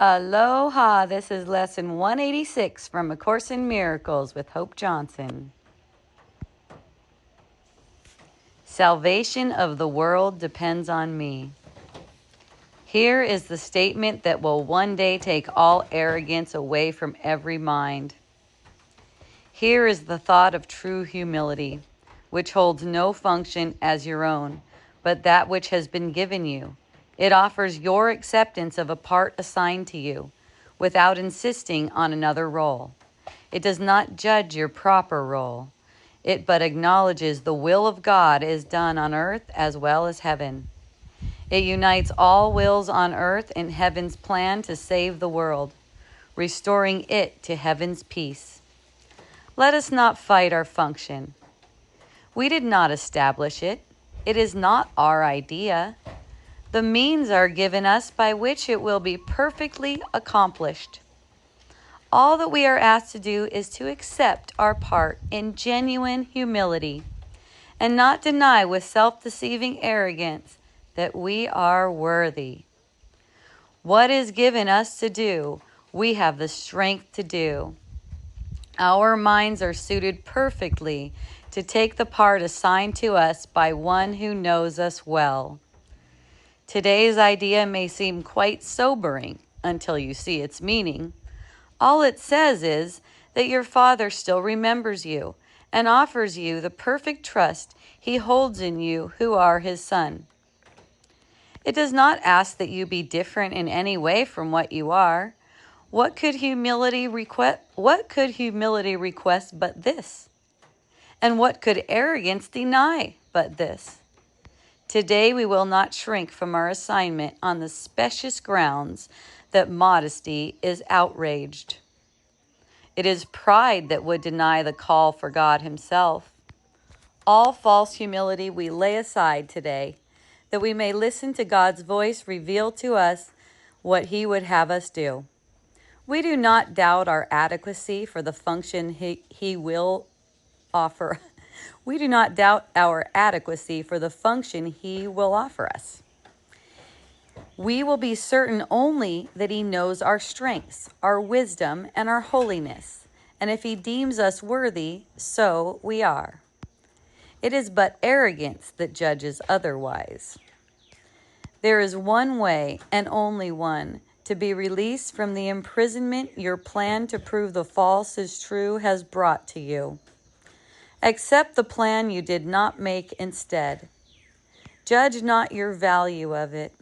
Aloha, this is lesson 186 from A Course in Miracles with Hope Johnson. Salvation of the world depends on me. Here is the statement that will one day take all arrogance away from every mind. Here is the thought of true humility, which holds no function as your own, but that which has been given you. It offers your acceptance of a part assigned to you, without insisting on another role. It does not judge your proper role. It but acknowledges the will of God is done on earth as well as heaven. It unites all wills on earth in heaven's plan to save the world, restoring it to heaven's peace. Let us not fight our function. We did not establish it. It is not our idea. The means are given us by which it will be perfectly accomplished. All that we are asked to do is to accept our part in genuine humility and not deny with self-deceiving arrogance that we are worthy. What is given us to do, we have the strength to do. Our minds are suited perfectly to take the part assigned to us by one who knows us well. Today's idea may seem quite sobering until you see its meaning. All it says is that your Father still remembers you and offers you the perfect trust He holds in you who are His Son. It does not ask that you be different in any way from what you are. What could humility request but this? And what could arrogance deny but this? Today we will not shrink from our assignment on the specious grounds that modesty is outraged. It is pride that would deny the call for God Himself. All false humility we lay aside today, that we may listen to God's voice reveal to us what He would have us do. We do not doubt our adequacy for the function He will offer. We do not doubt our adequacy for the function He will offer us. We will be certain only that He knows our strengths, our wisdom, and our holiness. And if He deems us worthy, so we are. It is but arrogance that judges otherwise. There is one way, and only one, to be released from the imprisonment your plan to prove the false is true has brought to you. Accept the plan you did not make instead. Judge not your value of it.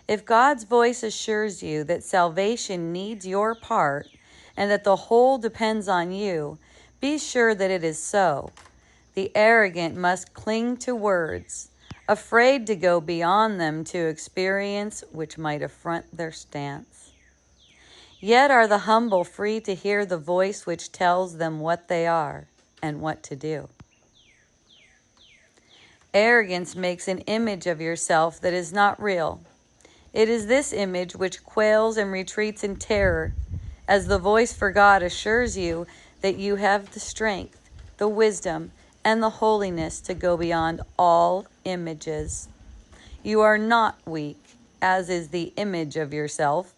If God's voice assures you that salvation needs your part and that the whole depends on you, be sure that it is so. The arrogant must cling to words, afraid to go beyond them to experience which might affront their stance. Yet are the humble free to hear the voice which tells them what they are and what to do. Arrogance makes an image of yourself that is not real. It is this image which quails and retreats in terror, as the voice for God assures you that you have the strength, the wisdom, and the holiness to go beyond all images. You are not weak, as is the image of yourself.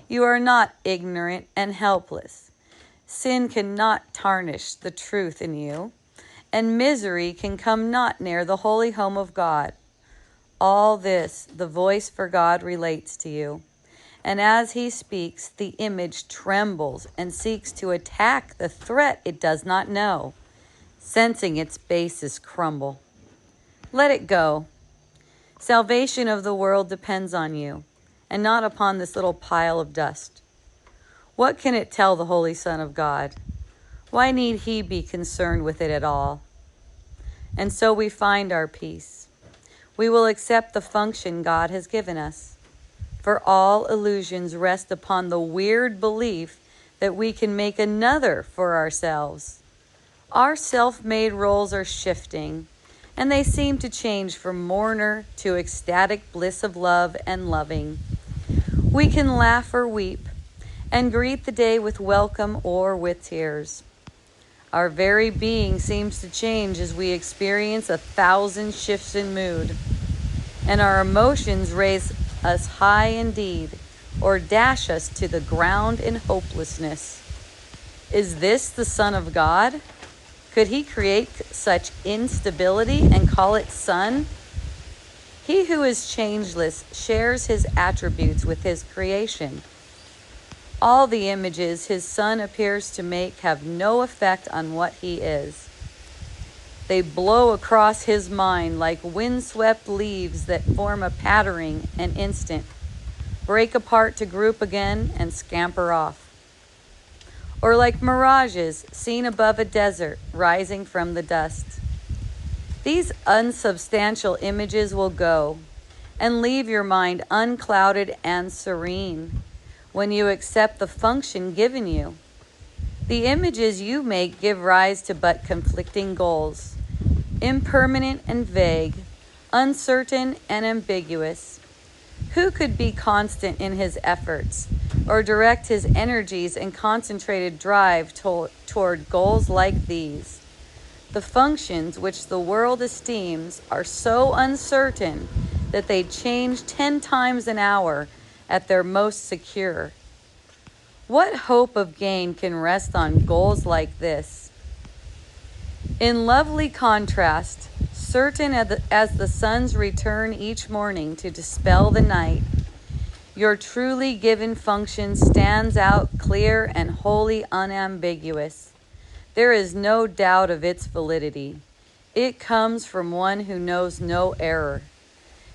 You are not ignorant and helpless. Sin cannot tarnish the truth in you, and misery can come not near the holy home of God. All this the voice for God relates to you, and as He speaks, the image trembles and seeks to attack the threat it does not know, sensing its basis crumble. Let it go. Salvation of the world depends on you, and not upon this little pile of dust. What can it tell the Holy Son of God? Why need He be concerned with it at all? And so we find our peace. We will accept the function God has given us. For all illusions rest upon the weird belief that we can make another for ourselves. Our self-made roles are shifting, and they seem to change from mourner to ecstatic bliss of love and loving. We can laugh or weep, and greet the day with welcome or with tears. Our very being seems to change as we experience 1,000 shifts in mood, and our emotions raise us high indeed or dash us to the ground in hopelessness. Is this the Son of God? Could he create such instability and call it Son? He who is changeless shares his attributes with his creation. All the images his Son appears to make have no effect on what he is. They blow across his mind like windswept leaves that form a pattering an instant, break apart to group again, and scamper off. Or like mirages seen above a desert rising from the dust. These unsubstantial images will go and leave your mind unclouded and serene when you accept the function given you. The images you make give rise to but conflicting goals, impermanent and vague, uncertain and ambiguous. Who could be constant in his efforts or direct his energies and concentrated drive toward goals like these? The functions which the world esteems are so uncertain that they change 10 times an hour at their most secure. What hope of gain can rest on goals like this? In lovely contrast, certain as the sun's return each morning to dispel the night, your truly given function stands out clear and wholly unambiguous. There is no doubt of its validity. It comes from one who knows no error,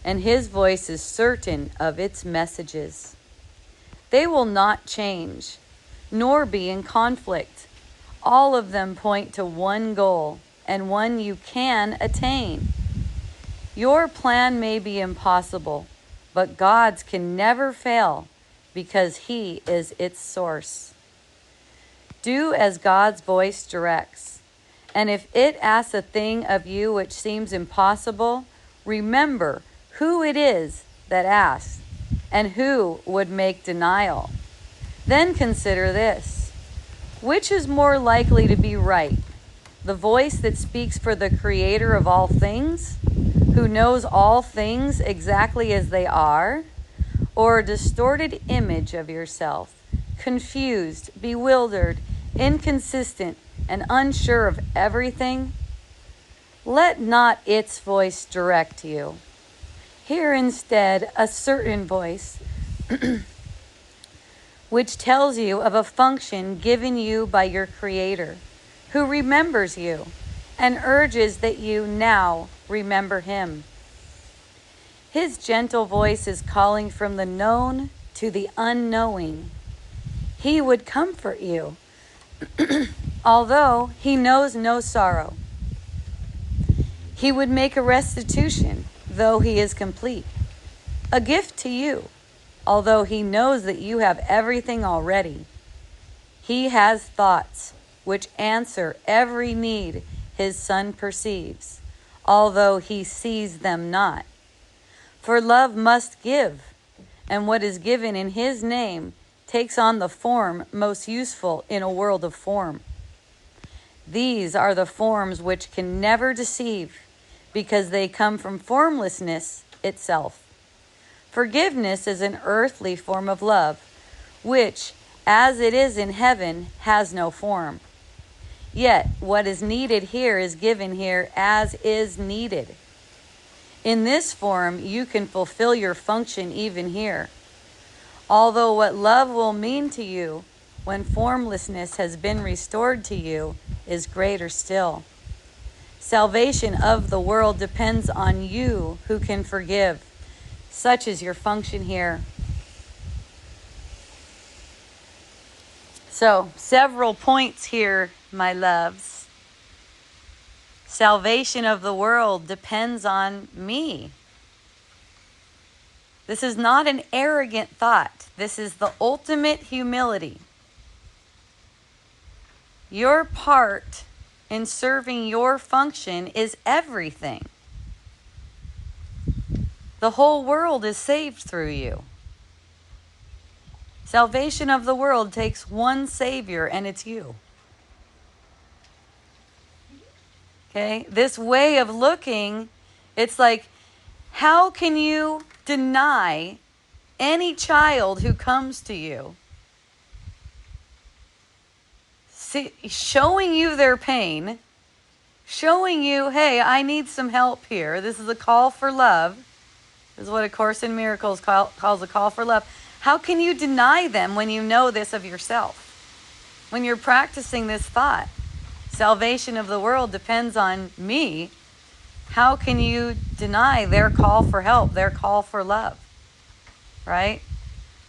and his voice is certain of its messages. They will not change, nor be in conflict. All of them point to one goal, and one you can attain. Your plan may be impossible, but God's can never fail because He is its source. Do as God's voice directs, and if it asks a thing of you which seems impossible, remember who it is that asks and who would make denial. Then consider this: which is more likely to be right, the voice that speaks for the Creator of all things, who knows all things exactly as they are, or a distorted image of yourself, confused, bewildered, inconsistent, and unsure of everything? Let not its voice direct you. Hear instead a certain voice which tells you of a function given you by your Creator, who remembers you and urges that you now remember Him. His gentle voice is calling from the known to the unknowing. He would comfort you, although He knows no sorrow. He would make a restitution, though He is complete. A gift to you, although He knows that you have everything already. He has thoughts which answer every need His Son perceives, although He sees them not. For love must give, and what is given in His name takes on the form most useful in a world of form. These are the forms which can never deceive, because they come from formlessness itself. Forgiveness is an earthly form of love, which, as it is in heaven, has no form. Yet, what is needed here is given here as is needed. In this form, you can fulfill your function even here. Although what love will mean to you when formlessness has been restored to you is greater still. Salvation of the world depends on you who can forgive. Such is your function here. So, several points here, my loves. Salvation of the world depends on me. This is not an arrogant thought. This is the ultimate humility. Your part in serving your function is everything. The whole world is saved through you. Salvation of the world takes one Savior, and it's you. Okay? This way of looking, it's like, how can you deny any child who comes to you, showing you their pain, showing you, hey, I need some help here. This is a call for love. This is what A Course in Miracles calls a call for love. How can you deny them when you know this of yourself? When you're practicing this thought, salvation of the world depends on me. How can you deny their call for help, their call for love? Right?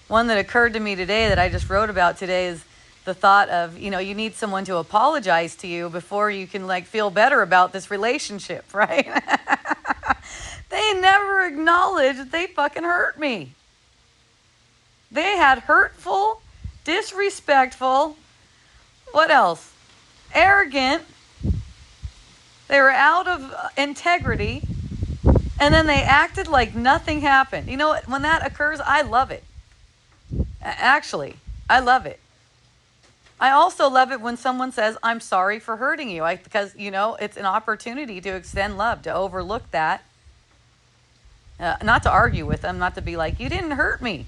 One that occurred to me today that I just wrote about today is the thought of, you need someone to apologize to you before you can feel better about this relationship, right? They never acknowledged that they fucking hurt me. They had hurtful, disrespectful, what else? Arrogant. They were out of integrity. And then they acted like nothing happened. You know what? When that occurs, I love it. Actually, I love it. I also love it when someone says, I'm sorry for hurting you. Because, it's an opportunity to extend love, to overlook that. Not to argue with them, not to be like, you didn't hurt me.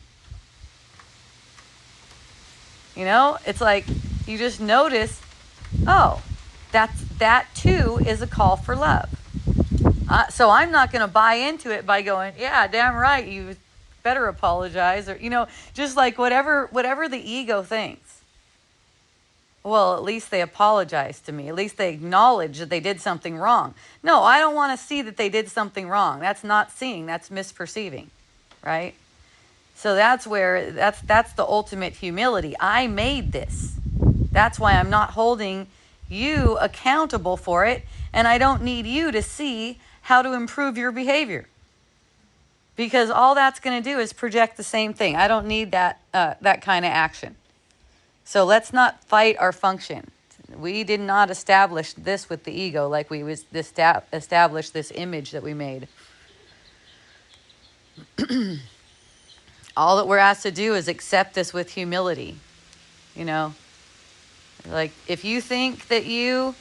It's like you just notice, oh, that too is a call for love. So I'm not going to buy into it by going, yeah, damn right, you better apologize. Or, just like whatever the ego thinks. Well, at least they apologize to me. At least they acknowledge that they did something wrong. No, I don't want to see that they did something wrong. That's not seeing, that's misperceiving, right? So that's where, that's the ultimate humility. I made this. That's why I'm not holding you accountable for it, and I don't need you to see how to improve your behavior. Because all that's going to do is project the same thing. I don't need that kind of action. So let's not fight our function. We did not establish this with the ego like we established this image that we made. All that we're asked to do is accept this with humility. Like if you think that you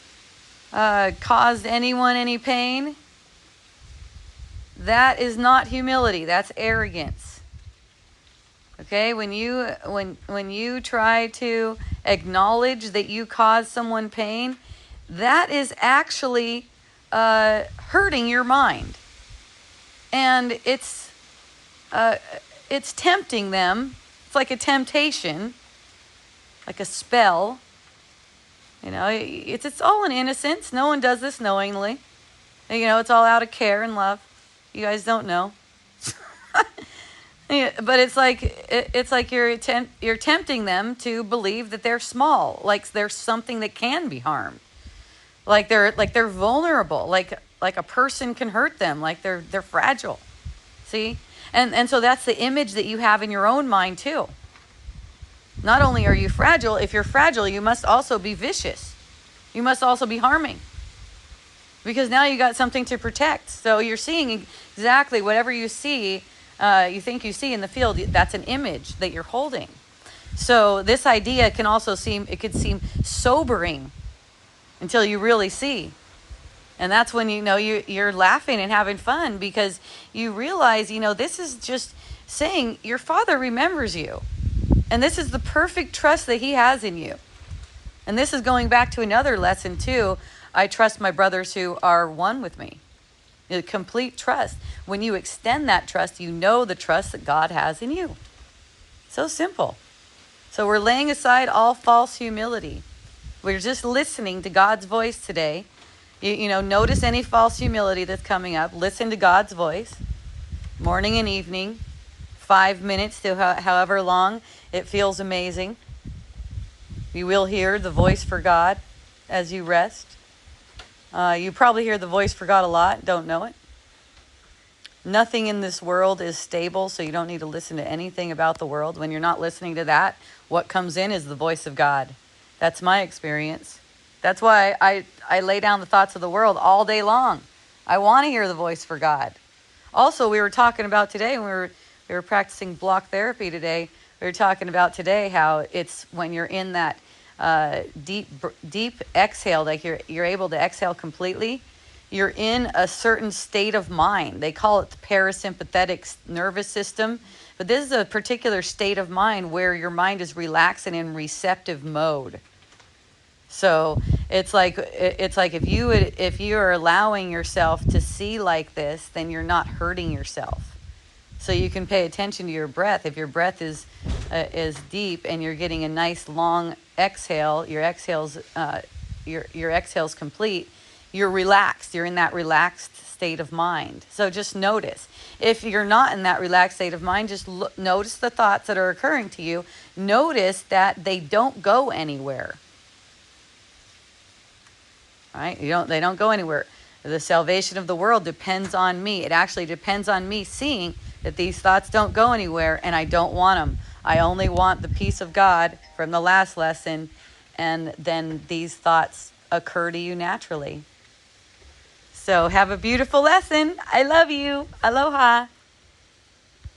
caused anyone any pain, that is not humility. That's arrogance. Okay, when you try to acknowledge that you caused someone pain, that is actually hurting your mind, and it's tempting them. It's like a temptation, like a spell. It's all in innocence. No one does this knowingly. It's all out of care and love. You guys don't know. But it's like you're tempting them to believe that they're small, like there's something that can be harmed, like they're vulnerable, like a person can hurt them, like they're fragile. See, and so that's the image that you have in your own mind too. Not only are you fragile, if you're fragile, you must also be vicious. You must also be harming. Because now you got something to protect. So you're seeing exactly whatever you see, you think you see in the field, that's an image that you're holding. So this idea can also seem sobering until you really see. And that's when you're laughing and having fun because you realize, this is just saying your Father remembers you. And this is the perfect trust that he has in you. And this is going back to another lesson too. I trust my brothers who are one with me. A complete trust. When you extend that trust, you know the trust that God has in you. So simple. So we're laying aside all false humility. We're just listening to God's voice today. Notice any false humility that's coming up. Listen to God's voice. Morning and evening. 5 minutes to however long it feels amazing. You will hear the voice for God as you rest. You probably hear the voice for God a lot, don't know it. Nothing in this world is stable, so you don't need to listen to anything about the world. When you're not listening to that, what comes in is the voice of God. That's my experience. That's why I lay down the thoughts of the world all day long. I want to hear the voice for God. Also, we were talking about today, when we were practicing block therapy today, we were talking about today how it's when you're in that deep exhale, like you're able to exhale completely, you're in a certain state of mind. They call it the parasympathetic nervous system, But this is a particular state of mind where your mind is relaxed and in receptive mode. So it's like if you are allowing yourself to see like this, then you're not hurting yourself. So you can pay attention to your breath. If your breath is deep and you're getting a nice long exhale, your exhale's complete. You're relaxed. You're in that relaxed state of mind. So just notice. If you're not in that relaxed state of mind, just notice the thoughts that are occurring to you. Notice that they don't go anywhere. All right? They don't go anywhere. The salvation of the world depends on me. It actually depends on me seeing that these thoughts don't go anywhere and I don't want them. I only want the peace of God from the last lesson, and then these thoughts occur to you naturally. So have a beautiful lesson. I love you. Aloha.